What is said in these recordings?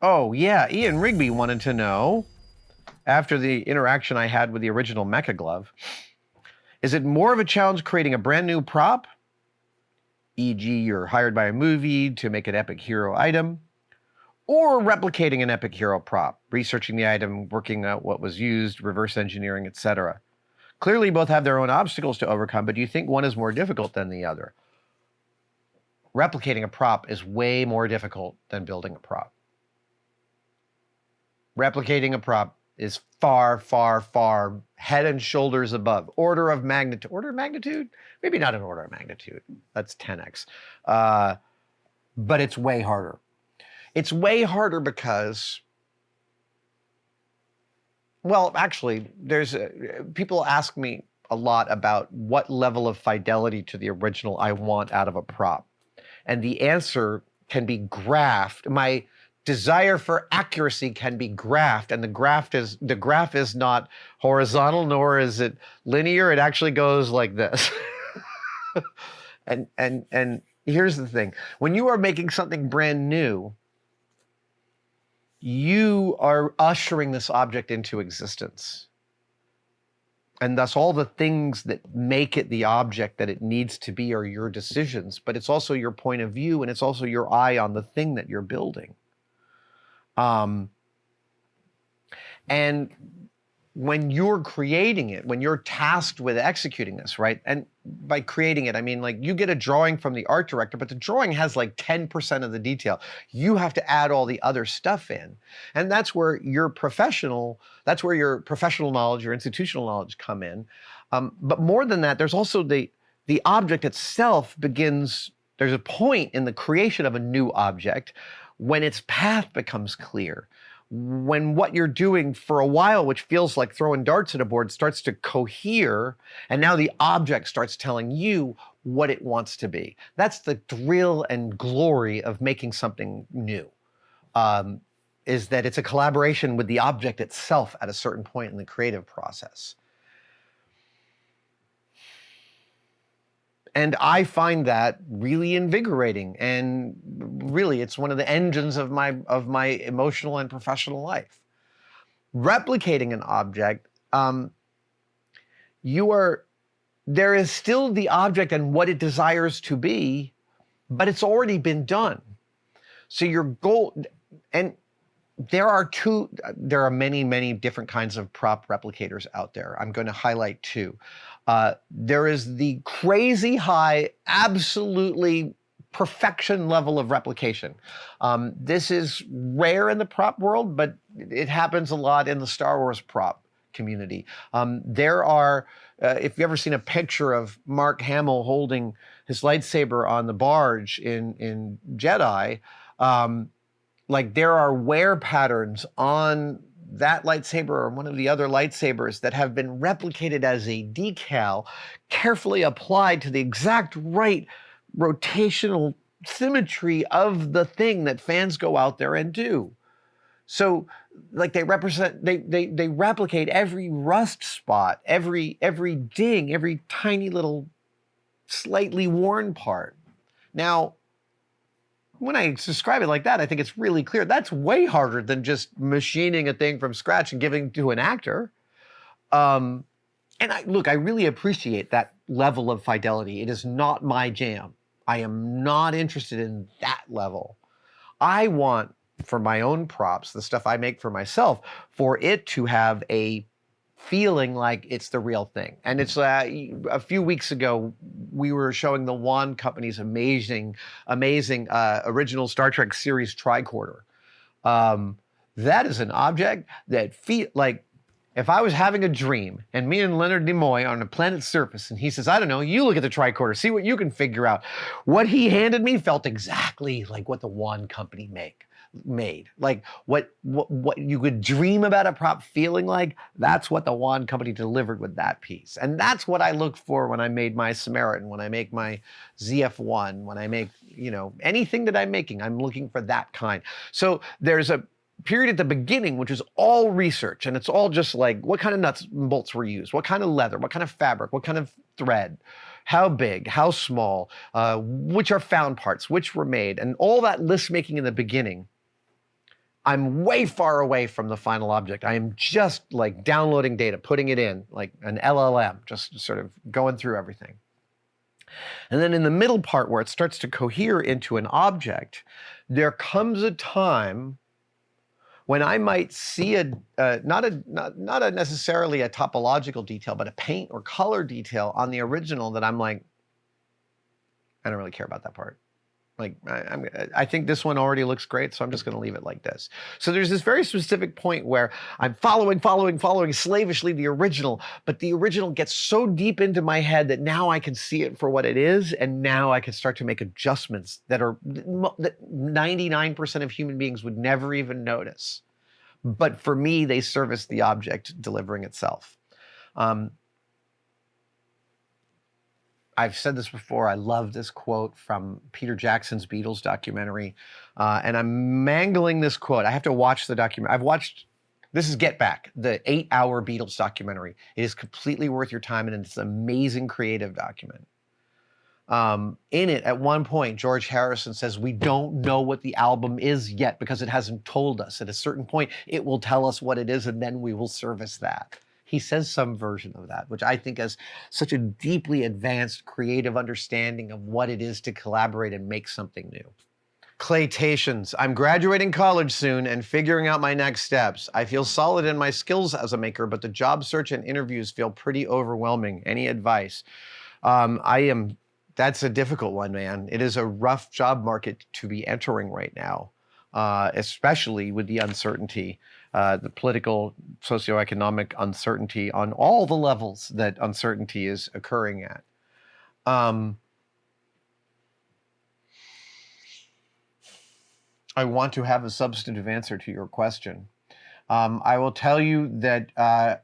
Oh, yeah, Ian Rigby wanted to know, after the interaction I had with the original Mecha Glove, is it more of a challenge creating a brand new prop, e.g. you're hired by a movie to make an epic hero item, or replicating an epic hero prop, researching the item, working out what was used, reverse engineering, etc.? Clearly both have their own obstacles to overcome, but do you think one is more difficult than the other? Replicating a prop is way more difficult than building a prop. Replicating a prop is far, far, far head and shoulders above. Order of magnitude? Maybe not an order of magnitude. That's 10x. But it's way harder. It's way harder because, well, actually, people ask me a lot about what level of fidelity to the original I want out of a prop. And the answer can be graphed. My desire for accuracy can be graphed, and the graph is not horizontal, nor is it linear. It actually goes like this. and here's the thing. When you are making something brand new, you are ushering this object into existence. And thus all the things that make it the object that it needs to be are your decisions, but it's also your point of view, and it's also your eye on the thing that you're building. And when you're creating it, when you're tasked with executing this, right? And by creating it, I mean, like, you get a drawing from the art director, but the drawing has like 10% of the detail. You have to add all the other stuff in. And that's where your professional knowledge, your institutional knowledge come in. But more than that, there's also the object itself there's a point in the creation of a new object when its path becomes clear. When what you're doing for a while, which feels like throwing darts at a board, starts to cohere, and now the object starts telling you what it wants to be. That's the thrill and glory of making something new, is that it's a collaboration with the object itself at a certain point in the creative process. And I find that really invigorating, and really it's one of the engines of my emotional and professional life. Replicating an object, there is still the object and what it desires to be, but it's already been done. So your goal, and there are many, many different kinds of prop replicators out there. I'm going to highlight two. There is the crazy high, absolutely perfection level of replication. This is rare in the prop world, but it happens a lot in the Star Wars prop community. There are, if you've ever seen a picture of Mark Hamill holding his lightsaber on the barge in Jedi, like, there are wear patterns on that lightsaber or one of the other lightsabers that have been replicated as a decal, carefully applied to the exact right rotational symmetry of the thing that fans go out there and do. So, like, they replicate every rust spot, every ding, every tiny little slightly worn part. Now, when I describe it like that, I think it's really clear. That's way harder than just machining a thing from scratch and giving to an actor. And I really appreciate that level of fidelity. It is not my jam. I am not interested in that level. I want, for my own props, the stuff I make for myself, for it to have a feeling like it's the real thing. And it's a few weeks ago, we were showing the Wand Company's amazing original Star Trek series tricorder. That is an object that like, if I was having a dream and me and Leonard Nimoy are on a planet's surface and he says, I don't know, you look at the tricorder, see what you can figure out. What he handed me felt exactly like what the Wand Company made. Like, what you could dream about a prop feeling like, that's what the Wand Company delivered with that piece. And that's what I looked for when I made my Samaritan, when I make my ZF-1, when I make, anything that I'm making, I'm looking for that kind. So there's a period at the beginning, which is all research, and it's all just like, what kind of nuts and bolts were used, what kind of leather, what kind of fabric, what kind of thread, how big, how small, which are found parts, which were made, and all that list making in the beginning I'm way far away from the final object. I am just like downloading data, putting it in like an LLM, just sort of going through everything. And then in the middle part where it starts to cohere into an object, there comes a time when I might see not necessarily a topological detail, but a paint or color detail on the original that I'm like, I don't really care about that part. Like, I think this one already looks great, so I'm just going to leave it like this. So there's this very specific point where I'm following slavishly the original, but the original gets so deep into my head that now I can see it for what it is, and now I can start to make adjustments that 99% of human beings would never even notice. But for me, they service the object delivering itself. I've said this before, I love this quote from Peter Jackson's Beatles documentary, and I'm mangling this quote. I have to watch the documentary. This is Get Back, the 8-hour Beatles documentary. It is completely worth your time, and it's an amazing creative document. In it, at one point, George Harrison says, we don't know what the album is yet because it hasn't told us. At a certain point, it will tell us what it is, and then we will service that. He says some version of that, which I think has such a deeply advanced creative understanding of what it is to collaborate and make something new. Claytations. I'm graduating college soon and figuring out my next steps. I feel solid in my skills as a maker, but the job search and interviews feel pretty overwhelming. Any advice? That's a difficult one, man. It is a rough job market to be entering right now, especially with the uncertainty. The political, socioeconomic uncertainty on all the levels that uncertainty is occurring at. I want to have a substantive answer to your question. I will tell you that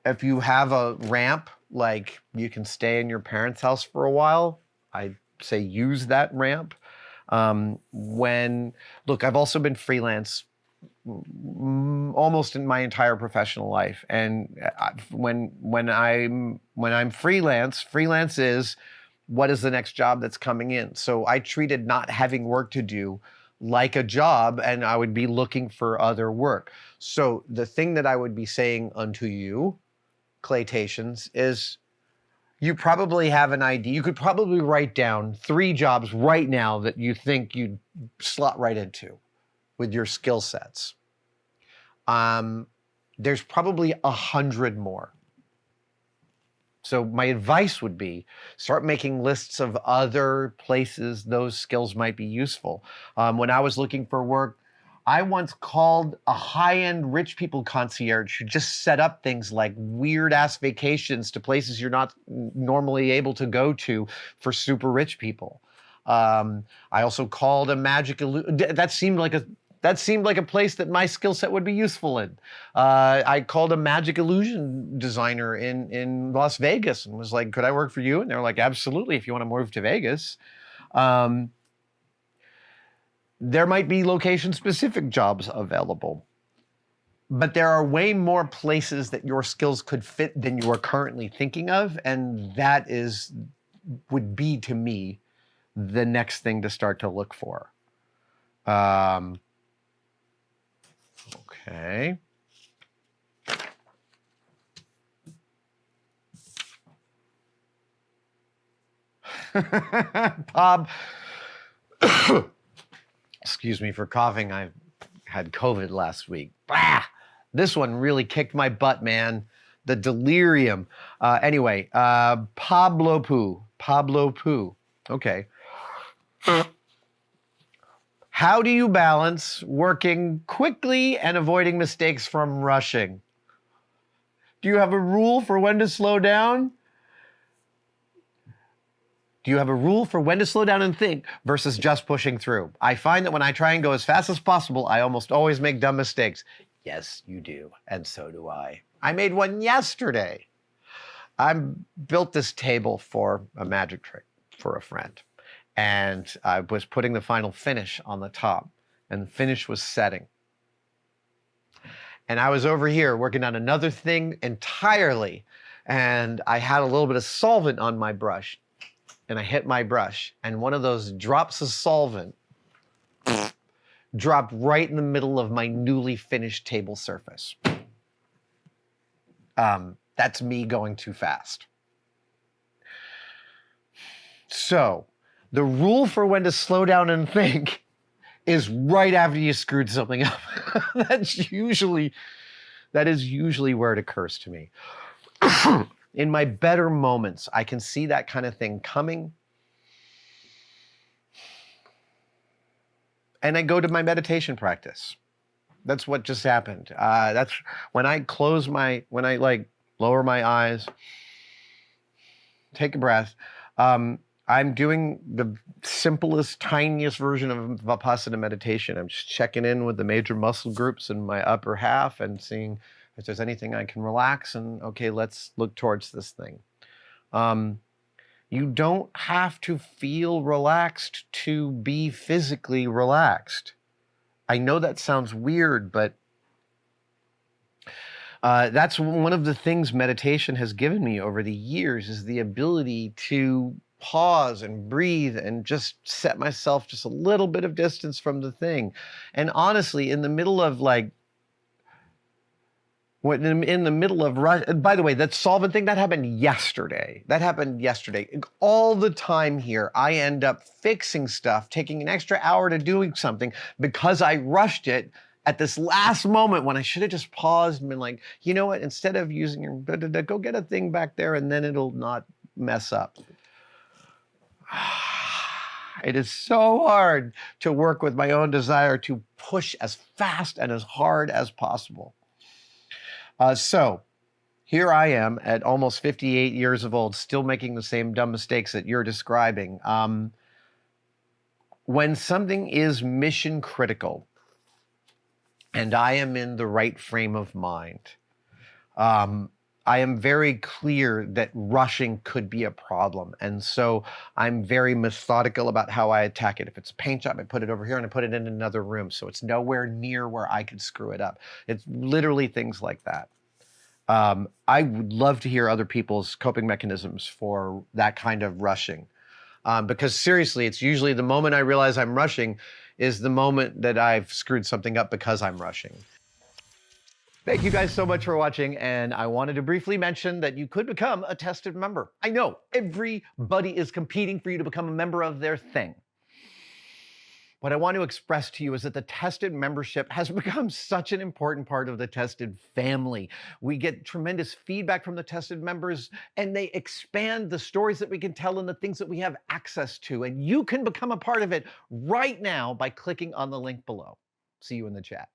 if you have a ramp, like you can stay in your parents' house for a while, I'd say use that ramp. Look, I've also been freelance almost in my entire professional life, and when I'm freelance is what is the next job that's coming in. So I treated not having work to do like a job, and I would be looking for other work. So the thing that I would be saying unto you, Claytations, is you probably have an idea. You could probably write down 3 jobs right now that you think you'd slot right into with your skill sets. There's probably 100 more. So my advice would be start making lists of other places those skills might be useful. When I was looking for work, I once called a high-end rich people concierge who just set up things like weird-ass vacations to places you're not normally able to go to for super rich people. I also called a magic illusion. That seemed like a place that my skill set would be useful in. I called a magic illusion designer in Las Vegas and was like, could I work for you? And they were like, absolutely, if you want to move to Vegas. There might be location-specific jobs available, but there are way more places that your skills could fit than you are currently thinking of, and that would be, to me, the next thing to start to look for. Okay. Bob, excuse me for coughing. I had COVID last week. This one really kicked my butt, man. The delirium. Anyway, Pablo Poo. Okay. How do you balance working quickly and avoiding mistakes from rushing? Do you have a rule for when to slow down? Do you have a rule for when to slow down and think versus just pushing through? I find that when I try and go as fast as possible, I almost always make dumb mistakes. Yes, you do, and so do I. I made one yesterday. I built this table for a magic trick for a friend, and I was putting the final finish on the top, and the finish was setting. And I was over here working on another thing entirely, and I had a little bit of solvent on my brush. And I hit my brush, and one of those drops of solvent dropped right in the middle of my newly finished table surface. That's me going too fast. So the rule for when to slow down and think is right after you screwed something up. That is usually where it occurs to me. In my better moments, I can see that kind of thing coming. And I go to my meditation practice. That's what just happened. That's when I lower my eyes, take a breath. I'm doing the simplest, tiniest version of Vipassana meditation. I'm just checking in with the major muscle groups in my upper half and seeing if there's anything I can relax, and okay, let's look towards this thing. You don't have to feel relaxed to be physically relaxed. I know that sounds weird, but that's one of the things meditation has given me over the years, is the ability to pause and breathe and just set myself just a little bit of distance from the thing. And honestly, in the middle of rush, by the way, that solvent thing, that happened yesterday. All the time here, I end up fixing stuff, taking an extra hour to doing something because I rushed it at this last moment when I should have just paused and been like, you know what, instead of using your, go get a thing back there and then it'll not mess up. It is so hard to work with my own desire to push as fast and as hard as possible. So here I am at almost 58 years of old, still making the same dumb mistakes that you're describing. When something is mission critical and I am in the right frame of mind, I am very clear that rushing could be a problem. And so I'm very methodical about how I attack it. If it's a paint job, I put it over here and I put it in another room, so it's nowhere near where I could screw it up. It's literally things like that. I would love to hear other people's coping mechanisms for that kind of rushing. Because seriously, it's usually the moment I realize I'm rushing is the moment that I've screwed something up because I'm rushing. Thank you guys so much for watching, and I wanted to briefly mention that you could become a tested member. I know, everybody is competing for you to become a member of their thing. What I want to express to you is that the tested membership has become such an important part of the tested family. We get tremendous feedback from the tested members, and they expand the stories that we can tell and the things that we have access to. And you can become a part of it right now by clicking on the link below. See you in the chat.